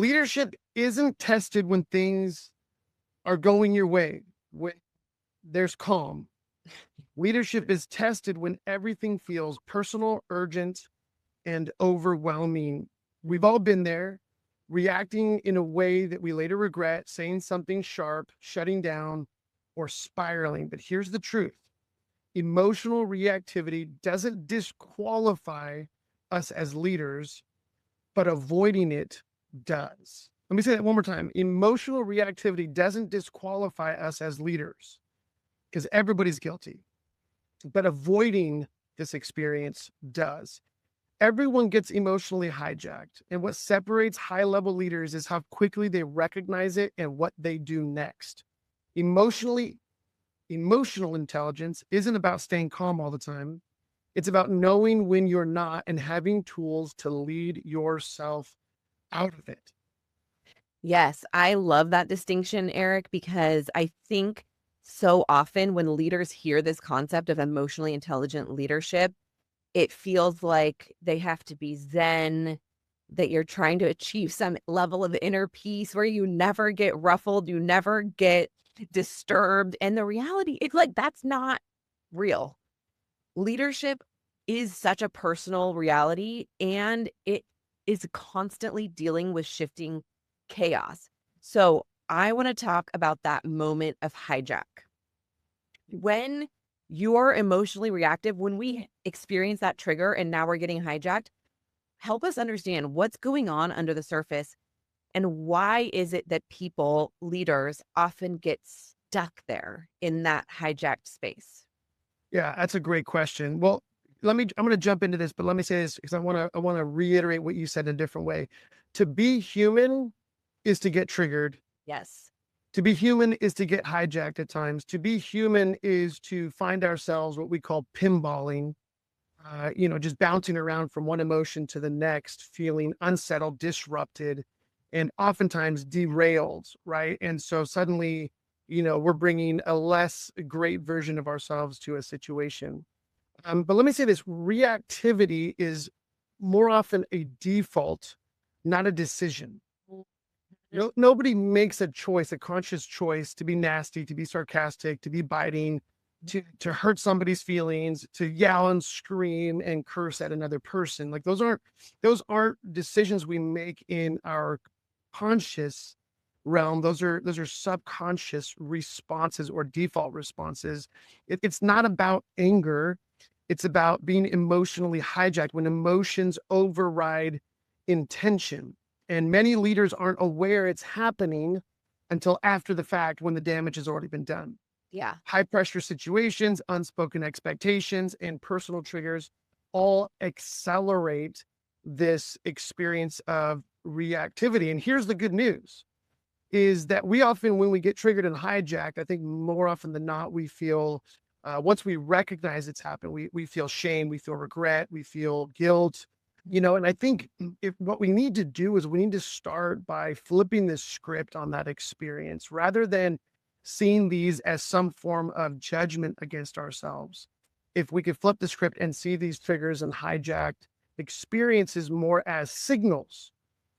Leadership isn't tested when things are going your way, when there's calm. Leadership is tested when everything feels personal, urgent, and overwhelming. We've all been there, reacting in a way that we later regret, saying something sharp, shutting down, or spiraling. But here's the truth: emotional reactivity doesn't disqualify us as leaders, but avoiding it does. Let me say that one more time. Emotional reactivity doesn't disqualify us as leaders because everybody's guilty, but avoiding this experience does. Everyone gets emotionally hijacked. And what separates high level leaders is how quickly they recognize it and what they do next. Emotional intelligence isn't about staying calm all the time. It's about knowing when you're not and having tools to lead yourself out of it. Yes, I love that distinction, Eric, because I think so often when leaders hear this concept of emotionally intelligent leadership, it feels like they have to be zen, that you're trying to achieve some level of inner peace where you never get ruffled, you never get disturbed. And the reality, it's like that's not real. Leadership is such a personal reality, and it is constantly dealing with shifting chaos. So I want to talk about that moment of hijack. When you're emotionally reactive, when we experience that trigger and now we're getting hijacked, help us understand what's going on under the surface and why is it that people, leaders, often get stuck there in that hijacked space? Yeah, that's a great question. Well, I'm going to jump into this, but let me say this because I want to reiterate what you said in a different way. To be human is to get triggered. Yes. To be human is to get hijacked at times. To be human is to find ourselves what we call pinballing, just bouncing around from one emotion to the next, feeling unsettled, disrupted, and oftentimes derailed, right? And so suddenly, we're bringing a less great version of ourselves to a situation. But let me say this: reactivity is more often a default, not a decision. No, nobody makes a choice, a conscious choice to be nasty, to be sarcastic, to be biting, to hurt somebody's feelings, to yell and scream and curse at another person. Like those aren't decisions we make in our conscious realm. Those are subconscious responses or default responses. It's not about anger. It's about being emotionally hijacked when emotions override intention. And many leaders aren't aware it's happening until after the fact when the damage has already been done. Yeah. High pressure situations, unspoken expectations, and personal triggers all accelerate this experience of reactivity. And here's the good news is that we often, when we get triggered and hijacked, I think more often than not, we feel, once we recognize it's happened, we feel shame, we feel regret, we feel guilt, and I think if what we need to do is we need to start by flipping the script on that experience rather than seeing these as some form of judgment against ourselves. If we could flip the script and see these triggers and hijacked experiences more as signals,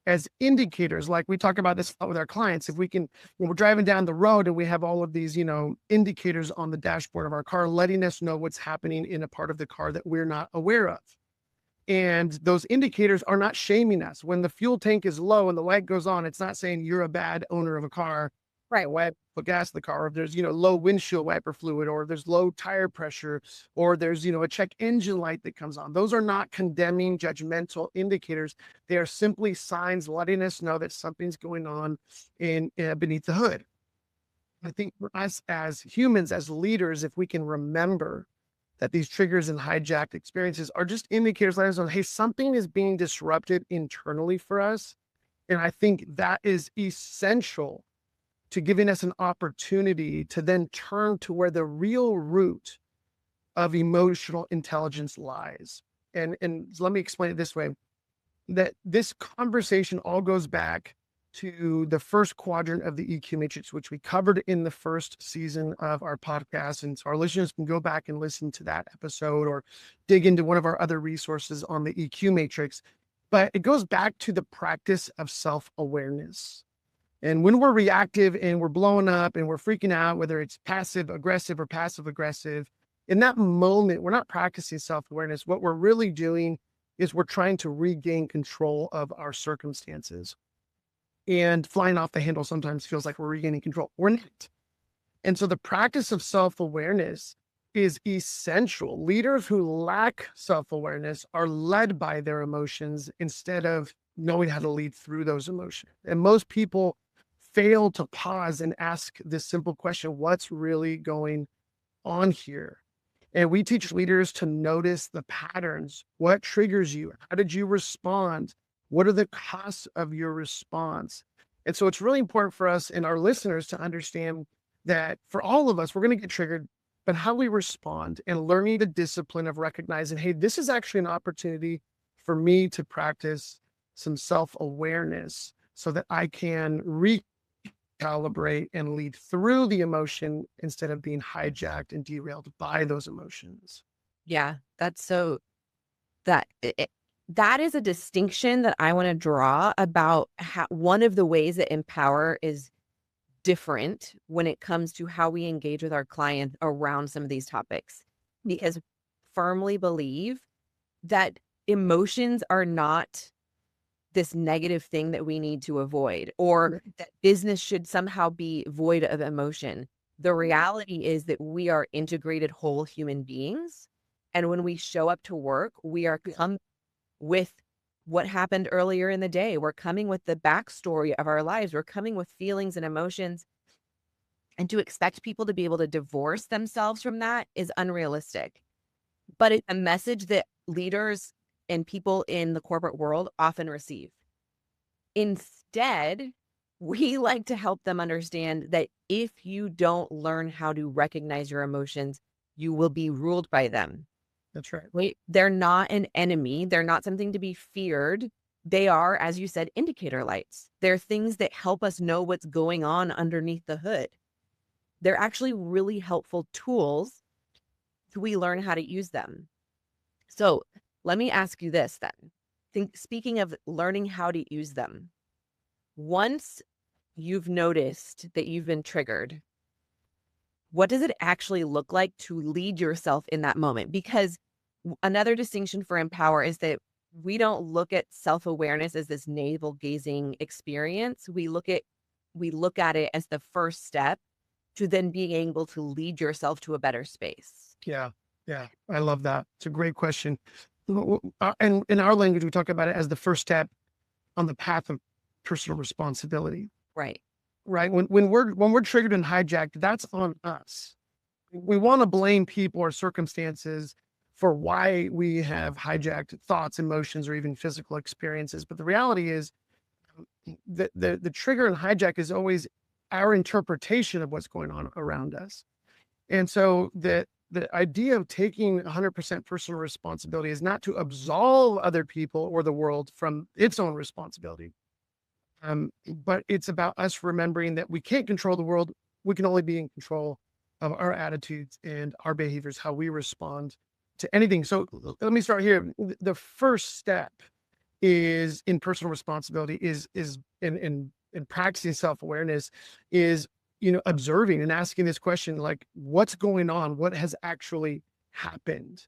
as indicators, like we talk about this with our clients. If we can, when we're driving down the road and we have all of these, indicators on the dashboard of our car, letting us know what's happening in a part of the car that we're not aware of. And those indicators are not shaming us. When the fuel tank is low and the light goes on, it's not saying you're a bad owner of a car. Right. Why put gas in the car? Or if there's, low windshield wiper fluid, or there's low tire pressure, or there's, a check engine light that comes on. Those are not condemning, judgmental indicators. They are simply signs letting us know that something's going on in beneath the hood. I think for us as humans, as leaders, if we can remember that these triggers and hijacked experiences are just indicators letting us know, hey, something is being disrupted internally for us. And I think that is essential to giving us an opportunity to then turn to where the real root of emotional intelligence lies. And let me explain it this way, that this conversation all goes back to the first quadrant of the EQ matrix, which we covered in the first season of our podcast. And so our listeners can go back and listen to that episode or dig into one of our other resources on the EQ matrix. But it goes back to the practice of self-awareness. And when we're reactive and we're blowing up and we're freaking out, whether it's passive aggressive or passive aggressive, in that moment, we're not practicing self-awareness. What we're really doing is we're trying to regain control of our circumstances. And flying off the handle sometimes feels like we're regaining control. We're not. And so the practice of self-awareness is essential. Leaders who lack self-awareness are led by their emotions instead of knowing how to lead through those emotions. And most people fail to pause and ask this simple question: what's really going on here? And we teach leaders to notice the patterns. What triggers you? How did you respond? What are the costs of your response? And so it's really important for us and our listeners to understand that for all of us, we're going to get triggered, but how we respond and learning the discipline of recognizing, hey, this is actually an opportunity for me to practice some self-awareness so that I can recalibrate and lead through the emotion instead of being hijacked and derailed by those emotions. Yeah, that's so that is a distinction that I want to draw about how one of the ways that Empower is different when it comes to how we engage with our client around some of these topics, because I firmly believe that emotions are not this negative thing that we need to avoid, or that business should somehow be void of emotion. The reality is that we are integrated whole human beings. And when we show up to work, we are come with what happened earlier in the day. We're coming with the backstory of our lives. We're coming with feelings and emotions. And to expect people to be able to divorce themselves from that is unrealistic. But it's a message that leaders and people in the corporate world often receive. Instead, we like to help them understand that if you don't learn how to recognize your emotions, you will be ruled by them. That's right. Wait, they're not an enemy. They're not something to be feared. They are, as you said, indicator lights. They're things that help us know what's going on underneath the hood. They're actually really helpful tools if we learn how to use them. So let me ask you this then. Speaking of learning how to use them, once you've noticed that you've been triggered, what does it actually look like to lead yourself in that moment? Because another distinction for Empower is that we don't look at self-awareness as this navel-gazing experience. We look at it as the first step to then being able to lead yourself to a better space. Yeah. Yeah. I love that. It's a great question. And in our language, we talk about it as the first step on the path of personal responsibility. Right. Right. When we're triggered and hijacked, that's on us. We want to blame people or circumstances for why we have hijacked thoughts, emotions, or even physical experiences. But the reality is that the trigger and hijack is always our interpretation of what's going on around us. And so the idea of taking 100% personal responsibility is not to absolve other people or the world from its own responsibility. But it's about us remembering that we can't control the world. We can only be in control of our attitudes and our behaviors, how we respond to anything. So let me start here. The first step is in personal responsibility is in practicing self-awareness is, observing and asking this question, like, what's going on? What has actually happened?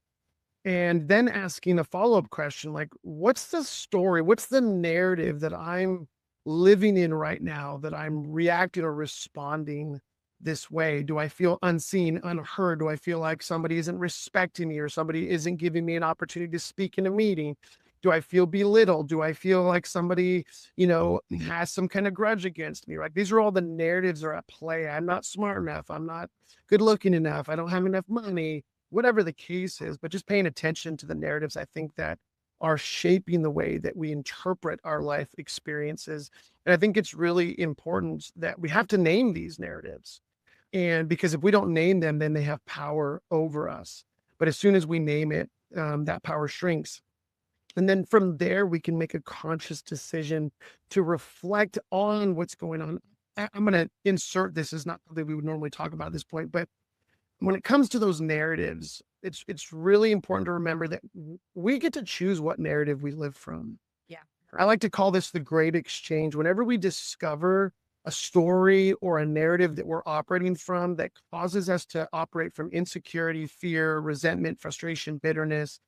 And then asking a follow-up question, like, what's the story? What's the narrative that I'm living in right now, that I'm reacting or responding this way? Do I feel unseen, unheard? Do I feel like somebody isn't respecting me or somebody isn't giving me an opportunity to speak in a meeting? Do I feel belittled? Do I feel like somebody, has some kind of grudge against me? Right? These are all the narratives that are at play. I'm not smart enough. I'm not good looking enough. I don't have enough money, whatever the case is. But just paying attention to the narratives, I think that are shaping the way that we interpret our life experiences. And I think it's really important that we have to name these narratives. And because if we don't name them, then they have power over us. But as soon as we name it, that power shrinks. And then from there, we can make a conscious decision to reflect on what's going on. I'm going to insert this as not something we would normally talk about at this point, but when it comes to those narratives, it's really important to remember that we get to choose what narrative we live from. Yeah. I like to call this the great exchange. Whenever we discover a story or a narrative that we're operating from that causes us to operate from insecurity, fear, resentment, frustration, bitterness,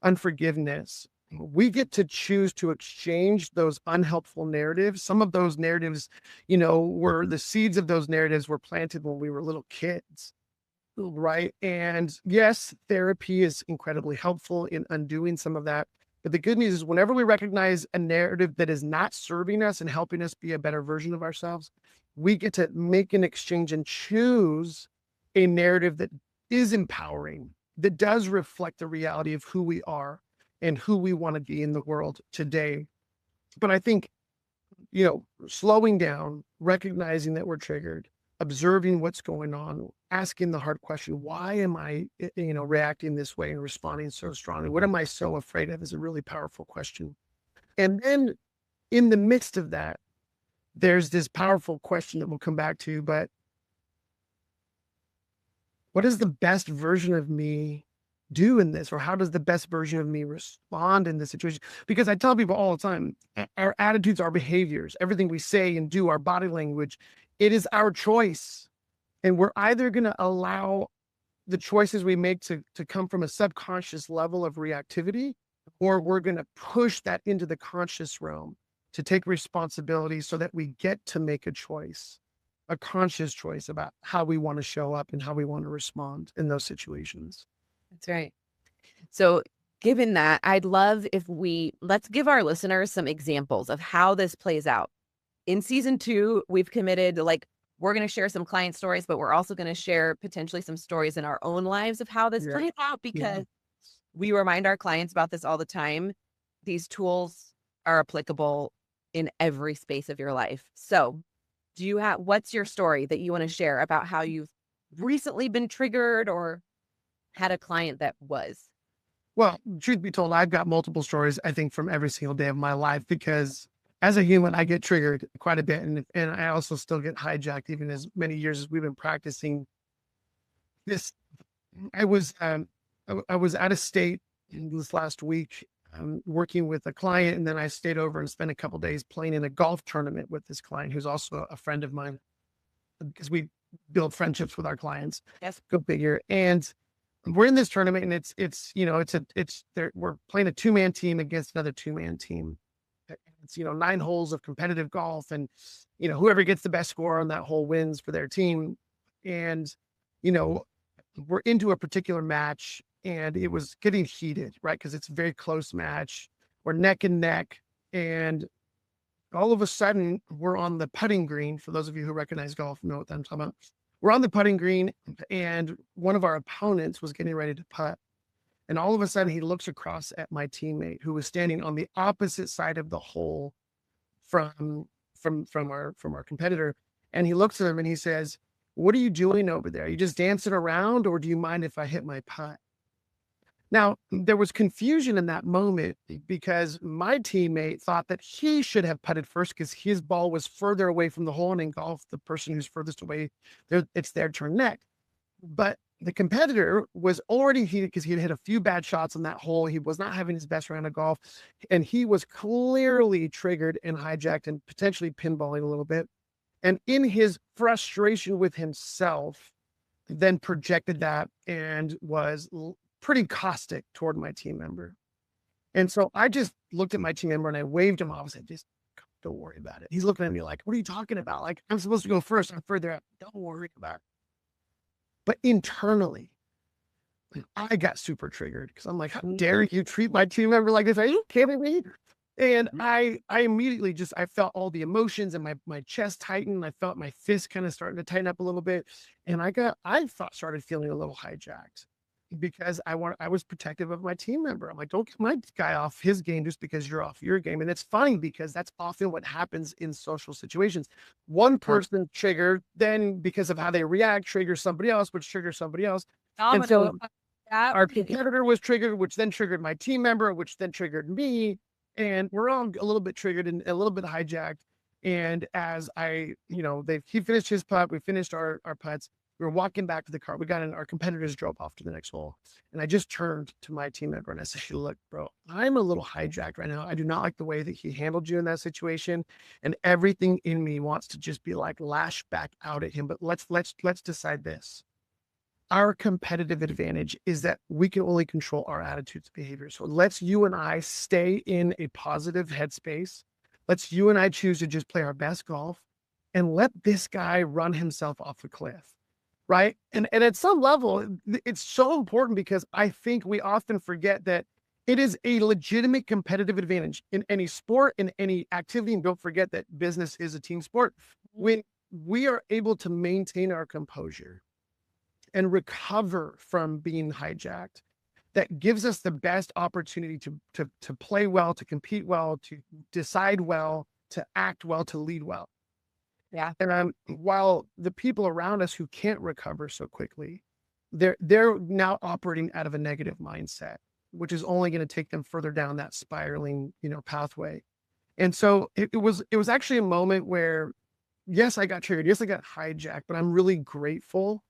unforgiveness, we get to choose to exchange those unhelpful narratives. Some of those narratives, were the seeds of those narratives were planted when we were little kids. Right. And yes, therapy is incredibly helpful in undoing some of that. But the good news is whenever we recognize a narrative that is not serving us and helping us be a better version of ourselves, we get to make an exchange and choose a narrative that is empowering, that does reflect the reality of who we are and who we want to be in the world today. But I think, slowing down, recognizing that we're triggered, observing what's going on, asking the hard question, why am I, reacting this way and responding so strongly? What am I so afraid of is a really powerful question. And then in the midst of that, there's this powerful question that we'll come back to, but what is the best version of me do in this? Or how does the best version of me respond in this situation? Because I tell people all the time, our attitudes, our behaviors, everything we say and do, our body language, it is our choice. And we're either going to allow the choices we make to come from a subconscious level of reactivity, or we're going to push that into the conscious realm to take responsibility so that we get to make a choice, a conscious choice about how we want to show up and how we want to respond in those situations. That's right. So given that, I'd love if let's give our listeners some examples of how this plays out. In season 2, we've committed, we're going to share some client stories, but we're also going to share potentially some stories in our own lives of how this plays out, because we remind our clients about this all the time. These tools are applicable in every space of your life. So what's your story that you want to share about how you've recently been triggered or had a client that was? Well, truth be told, I've got multiple stories, I think, from every single day of my life, because as a human, I get triggered quite a bit. And I also still get hijacked, even as many years as we've been practicing this. I was out of state this last week, working with a client, and then I stayed over and spent a couple of days playing in a golf tournament with this client, who's also a friend of mine, because we build friendships with our clients. Yes. Go figure. And we're in this tournament, and we're playing a 2-man team against another 2-man team. It's 9 holes of competitive golf, and whoever gets the best score on that hole wins for their team. And we're into a particular match, and it was getting heated, right? Because it's a very close match. We're neck and neck, and all of a sudden we're on the putting green. For those of you who recognize golf, know what I'm talking about. We're on the putting green, and one of our opponents was getting ready to putt. And all of a sudden he looks across at my teammate, who was standing on the opposite side of the hole from our competitor. And he looks at him and he says, "What are you doing over there? Are you just dancing around, or do you mind if I hit my putt?" Now, there was confusion in that moment, because my teammate thought that he should have putted first because his ball was further away from the hole. And in golf, the person who's furthest away, it's their turn next. But the competitor was already heated because he had hit a few bad shots on that hole. He was not having his best round of golf, and he was clearly triggered and hijacked and potentially pinballing a little bit. And in his frustration with himself, then projected that and was pretty caustic toward my team member. And so I just looked at my team member and I waved him off and said, "Just don't worry about it." He's looking at me like, "What are you talking about? Like, I'm supposed to go first. I'm further out. Don't worry about it." But internally, I got super triggered, because I'm like, "How dare you treat my team member like this? Are you kidding me?" And I immediately I felt all the emotions, and my chest tightened. I felt my fist kind of starting to tighten up a little bit. And started feeling a little hijacked, because I was protective of my team member. I'm like, "Don't get my guy off his game just because you're off your game." And it's funny, because that's often what happens in social situations. One person triggered, then because of how they react, triggers somebody else, which triggers somebody else. And so our competitor was triggered, which then triggered my team member, which then triggered me. And we're all a little bit triggered and a little bit hijacked. And as he finished his putt, we finished our putts. We were walking back to the car. We got in, our competitors drove off to the next hole. And I just turned to my team member and I said, "Hey, look, bro, I'm a little hijacked right now. I do not like the way that he handled you in that situation. And everything in me wants to just be like lash back out at him. But let's decide this. Our competitive advantage is that we can only control our attitudes and behavior. So let's you and I stay in a positive headspace. Let's you and I choose to just play our best golf and let this guy run himself off the cliff." Right. And at some level, it's so important because I think we often forget that it is a legitimate competitive advantage in any sport, in any activity. And don't forget that business is a team sport. When we are able to maintain our composure and recover from being hijacked, that gives us the best opportunity to play well, to compete well, to decide well, to act well, to lead well. Yeah. And while the people around us who can't recover so quickly, they're now operating out of a negative mindset, which is only going to take them further down that spiraling, pathway. And so it was actually a moment where, yes, I got triggered. Yes, I got hijacked, but I'm really grateful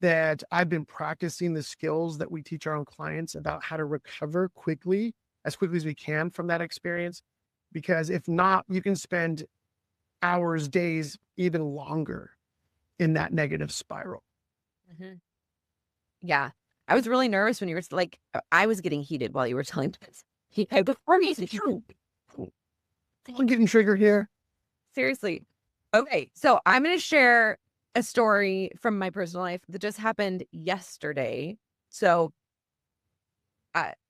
that I've been practicing the skills that we teach our own clients about how to recover quickly, as quickly as we can from that experience. Because if not, you can spend hours, days, even longer in that negative spiral. Mhm. Yeah. I was really nervous when you were like, I was getting heated while you were telling this. I'm getting triggered here. Seriously. Okay. So I'm going to share a story from my personal life that just happened yesterday. So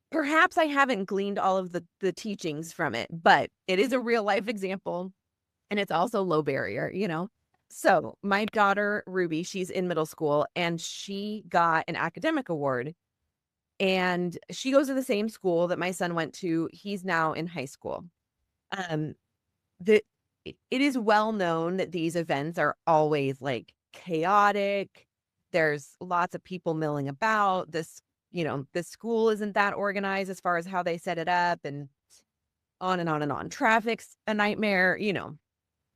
perhaps I haven't gleaned all of the teachings from it, but it is a real life example. And it's also low barrier, So my daughter, Ruby, she's in middle school and she got an academic award. And she goes to the same school that my son went to. He's now in high school. Um, the it is well known that these events are always like chaotic. There's lots of people milling about. The school isn't that organized as far as how they set it up, and on and on and on. Traffic's a nightmare,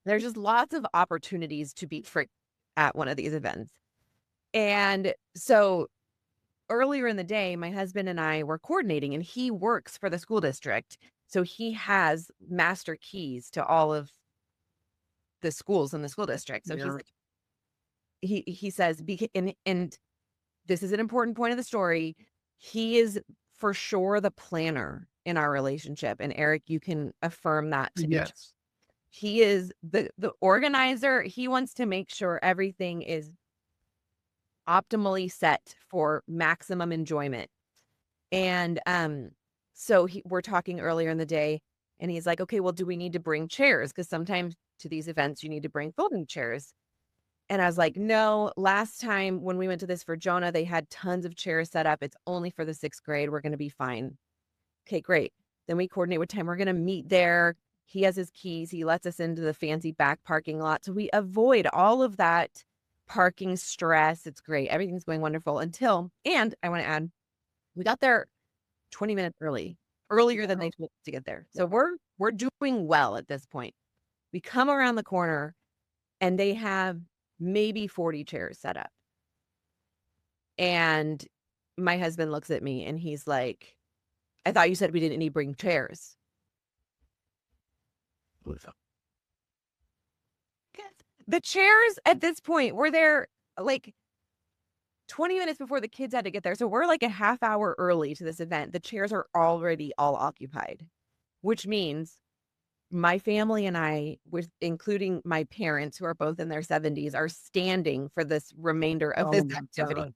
There's just lots of opportunities to be fricked at one of these events. And so earlier in the day, my husband and I were coordinating, and he works for the school district. So he has master keys to all of the schools in the school district. So Yeah. he says, and this is an important point of the story. He is for sure the planner in our relationship. And Eric, you can affirm that to me. Yes. He is the organizer. He wants to make sure everything is optimally set for maximum enjoyment. And so we're talking earlier in the day, and he's like, "Okay, well, do we need to bring chairs? Because sometimes to these events you need to bring folding chairs." And I was like, "No, last time when we went to this for Jonah, they had tons of chairs set up. It's only for the 6th grade. We're going to be fine." Okay, great. Then we coordinate what time we're going to meet there. He has his keys. He lets us into the fancy back parking lot. So we avoid all of that parking stress. It's great. Everything's going wonderful and I want to add, we got there 20 minutes earlier than they told us to get there. So we're doing well at this point. We come around the corner and they have maybe 40 chairs set up. And my husband looks at me and he's like, "I thought you said we didn't need to bring chairs." The chairs at this point were there like 20 minutes before the kids had to get there. So we're like a half hour early to this event. The chairs are already all occupied, which means my family and I, including my parents who are both in their 70s, are standing for this remainder of this activity. God.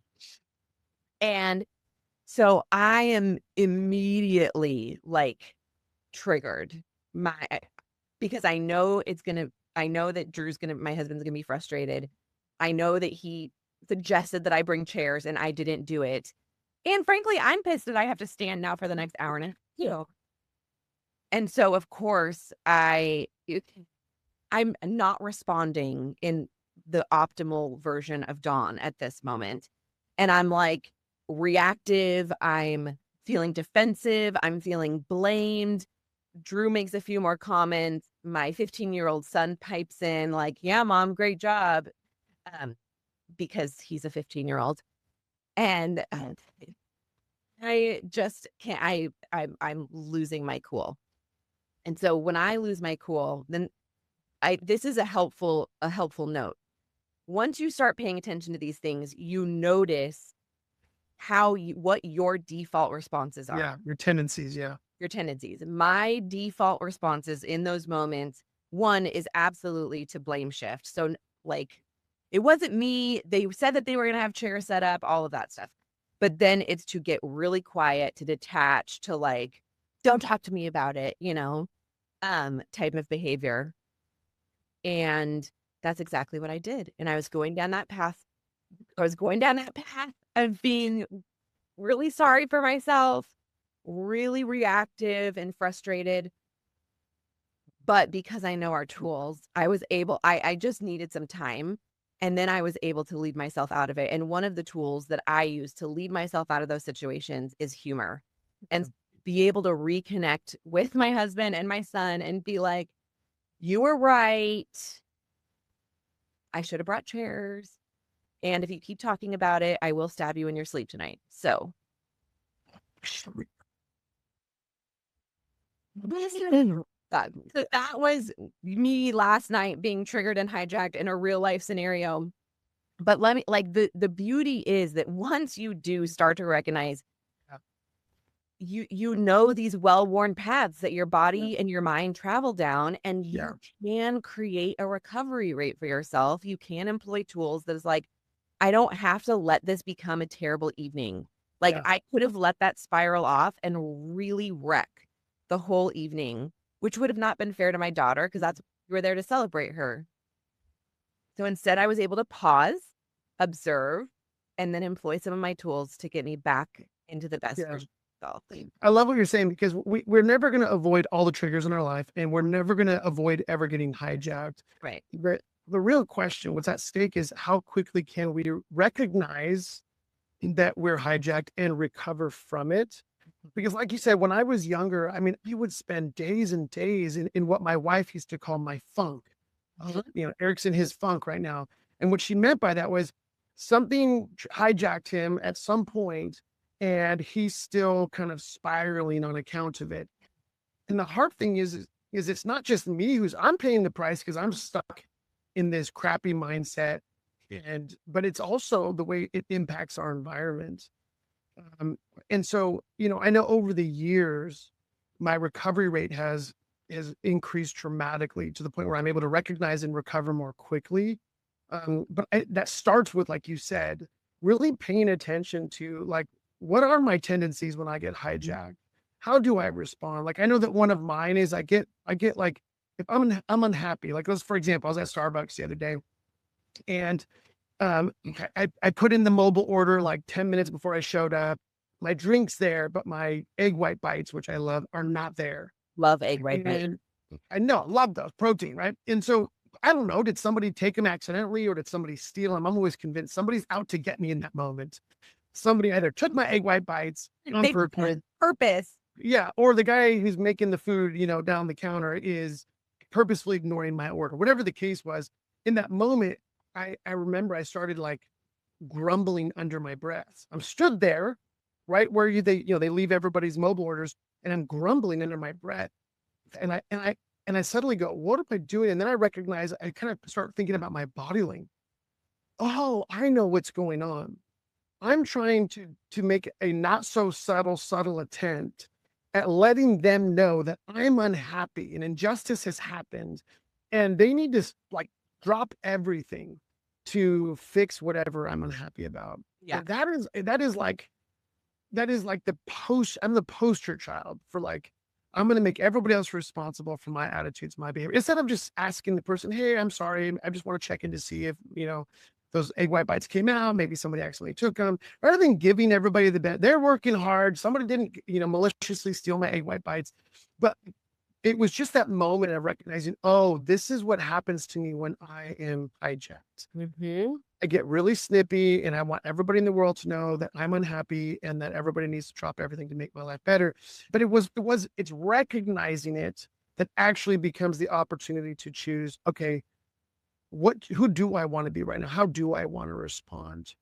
And so I am immediately like triggered because I know that my husband's gonna be frustrated. I know that he suggested that I bring chairs and I didn't do it. And frankly, I'm pissed that I have to stand now for the next hour and a half. And so of course I'm not responding in the optimal version of Dawn at this moment. And I'm like reactive. I'm feeling defensive. I'm feeling blamed. Drew makes a few more comments. My 15-year-old son pipes in like, "Yeah, mom, great job." because he's a 15-year-old. And I just can't, I'm losing my cool. And so when I lose my cool, then this is a helpful note. Once you start paying attention to these things, you notice what your default responses are. Yeah. Your tendencies. Yeah. Your tendencies. My default responses in those moments, one is absolutely to blame shift. So like, it wasn't me. They said that they were going to have chairs set up, all of that stuff. But then it's to get really quiet, to detach, to like, don't talk to me about it, type of behavior. And that's exactly what I did. And I was going down that path. Of being really sorry for myself, really reactive and frustrated. But because I know our tools, I just needed some time. And then I was able to lead myself out of it. And one of the tools that I use to lead myself out of those situations is humor, and be able to reconnect with my husband and my son and be like, you were right. I should have brought chairs. And if you keep talking about it, I will stab you in your sleep tonight. So that was me last night being triggered and hijacked in a real life scenario. But let me, like, the beauty is that once you do start to recognize, you know, these well-worn paths that your body and your mind travel down, and you can create a recovery rate for yourself. You can employ tools that is like, I don't have to let this become a terrible evening. Like, I could have let that spiral off and really wreck the whole evening, which would have not been fair to my daughter, because that's, we were there to celebrate her. So instead, I was able to pause, observe, and then employ some of my tools to get me back into the best version of myself. I love what you're saying, because we're never going to avoid all the triggers in our life, and we're never going to avoid ever getting hijacked. Right. The real question, what's at stake, is how quickly can we recognize that we're hijacked and recover from it? Because like you said, when I was younger, I mean, I would spend days and days in what my wife used to call my funk. Eric's in his funk right now. And what she meant by that was something hijacked him at some point, and he's still kind of spiraling on account of it. And the hard thing is it's not just me I'm paying the price because I'm stuck in this crappy mindset. But it's also the way it impacts our environment. And so, I know over the years, my recovery rate has increased dramatically to the point where I'm able to recognize and recover more quickly. But that starts with, like you said, really paying attention to, like, what are my tendencies when I get hijacked? How do I respond? Like, I know that one of mine is I get like, if I'm unhappy, like, for example, I was at Starbucks the other day, and I put in the mobile order like 10 minutes before I showed up. My drink's there, but my egg white bites, which I love, are not there. Love egg white bites. I know, love those, protein, right? And so I don't know, did somebody take them accidentally, or did somebody steal them? I'm always convinced somebody's out to get me in that moment. Somebody either took my egg white bites on purpose. Yeah. Or the guy who's making the food, down the counter is purposefully ignoring my order. Whatever the case was, in that moment, I remember I started like grumbling under my breath. I'm stood there, right where they leave everybody's mobile orders, and I'm grumbling under my breath. And I suddenly go, what am I doing? And then I recognize, I kind of start thinking about my body language. Oh, I know what's going on. I'm trying to make a not so subtle attempt at letting them know that I'm unhappy and injustice has happened, and they need to like drop everything to fix whatever I'm unhappy about. Yeah. And that is like I'm the poster child for, like, I'm going to make everybody else responsible for my attitudes, my behavior, instead of just asking the person, hey, I'm sorry, I just want to check in to see if, those egg white bites came out, maybe somebody accidentally took them, rather than giving everybody the best. They're working hard. Somebody didn't, maliciously steal my egg white bites. But it was just that moment of recognizing, oh, this is what happens to me when I am hijacked. I get really snippy, and I want everybody in the world to know that I'm unhappy and that everybody needs to drop everything to make my life better. But it's recognizing it that actually becomes the opportunity to choose, okay, who do I want to be right now? How do I want to respond?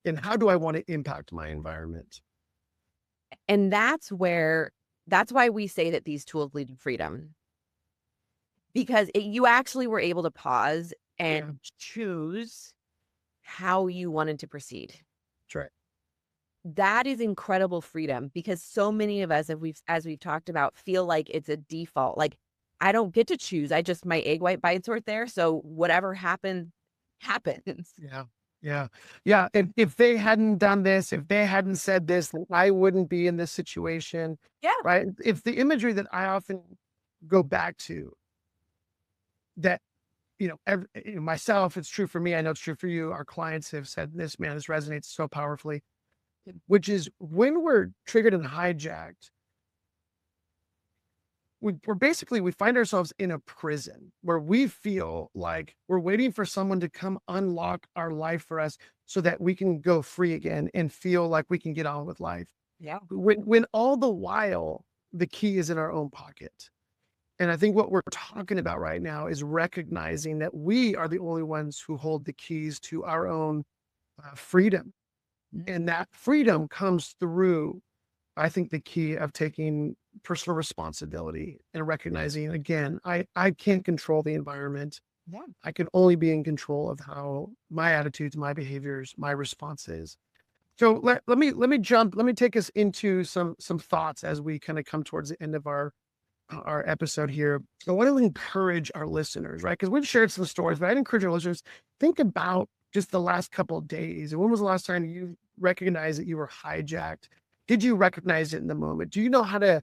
And how do I want to impact my environment? And that's why we say that these tools lead to freedom, because you actually were able to pause and choose how you wanted to proceed. That's right. That is incredible freedom, because so many of us, as we've talked about, feel like it's a default. Like, I don't get to choose. My egg white bites right there. So whatever happens, happens. Yeah. Yeah. Yeah. If they hadn't done this, if they hadn't said this, I wouldn't be in this situation. Yeah. Right. If the imagery that I often go back to, that, myself, it's true for me. I know it's true for you. Our clients have said this, man, this resonates so powerfully, which is when we're triggered and hijacked, we find ourselves in a prison where we feel like we're waiting for someone to come unlock our life for us so that we can go free again and feel like we can get on with life. Yeah. When all the while the key is in our own pocket. And I think what we're talking about right now is recognizing that we are the only ones who hold the keys to our own freedom. And that freedom comes through, I think, the key of taking personal responsibility and recognizing, again, I can't control the environment. Yeah. I can only be in control of how my attitudes, my behaviors, my responses. So let me take us into some thoughts as we kind of come towards the end of our episode here. I want to encourage our listeners, right? Because we've shared some stories, but I'd encourage our listeners, think about just the last couple of days. And when was the last time you recognized that you were hijacked? Did you recognize it in the moment? Do you know how to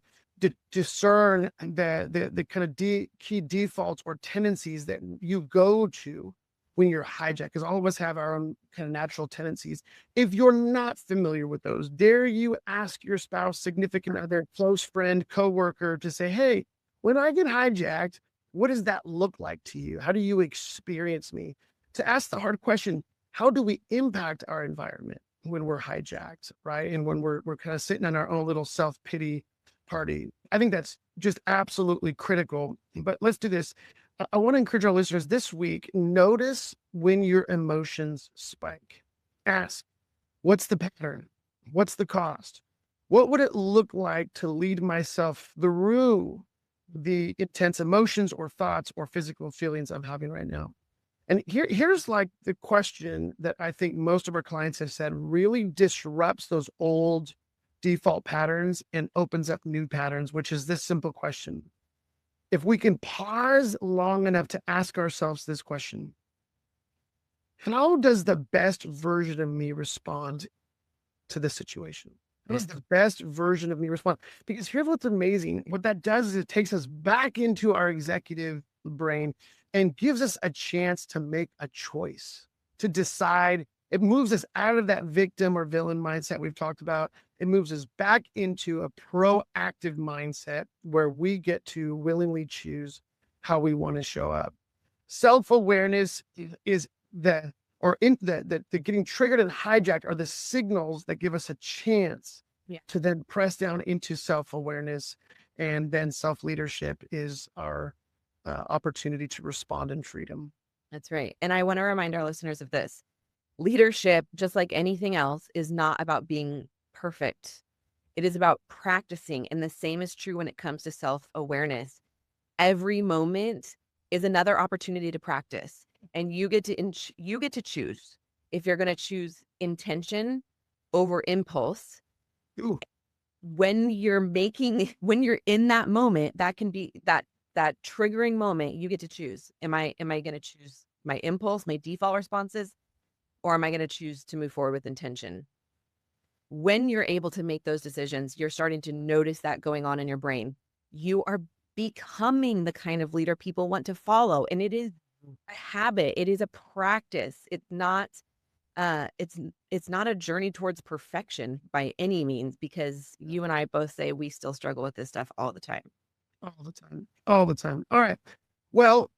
discern the kind of key defaults or tendencies that you go to when you're hijacked? Because all of us have our own kind of natural tendencies. If you're not familiar with those, dare you ask your spouse, significant other, close friend, coworker to say, hey, when I get hijacked, what does that look like to you? How do you experience me? To ask the hard question, how do we impact our environment when we're hijacked, right? And when we're kind of sitting on our own little self-pity party. I think that's just absolutely critical. But let's do this. I want to encourage our listeners this week, notice when your emotions spike. Ask, what's the pattern? What's the cost? What would it look like to lead myself through the intense emotions or thoughts or physical feelings I'm having right now? And here's like the question that I think most of our clients have said really disrupts those old default patterns and opens up new patterns, which is this simple question. If we can pause long enough to ask ourselves this question, how does the best version of me respond to this situation? How does the best version of me respond? Because here's what's amazing. What that does is it takes us back into our executive brain and gives us a chance to make a choice, to decide. It moves us out of that victim or villain mindset we've talked about. It moves us back into a proactive mindset where we get to willingly choose how we want to show up. Self-awareness is the getting triggered and hijacked are the signals that give us a chance to then press down into self-awareness. And then self-leadership is our opportunity to respond in freedom. That's right. And I want to remind our listeners of this. Leadership, just like anything else, is not about being perfect. It is about practicing. And the same is true when it comes to self-awareness. Every moment is another opportunity to practice. And you get to choose if you're going to choose intention over impulse. Ooh. When you're in that moment, that can be that triggering moment, you get to choose. Am I going to choose my impulse, my default responses, or am I going to choose to move forward with intention? When you're able to make those decisions, you're starting to notice that going on in your brain. You are becoming the kind of leader people want to follow. And it is a habit. It is a practice. It's not a journey towards perfection by any means, because you and I both say we still struggle with this stuff all the time. All the time. All the time. All right. Well,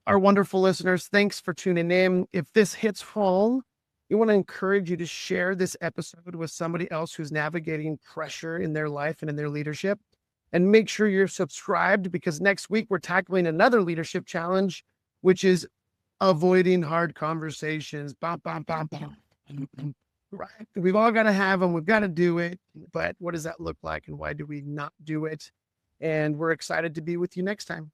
our wonderful listeners, thanks for tuning in. If this hits home, we want to encourage you to share this episode with somebody else who's navigating pressure in their life and in their leadership. And make sure you're subscribed, because next week we're tackling another leadership challenge, which is avoiding hard conversations. Bum, bum, bum, bum. Right. We've all got to have them. We've got to do it. But what does that look like? And why do we not do it? And we're excited to be with you next time.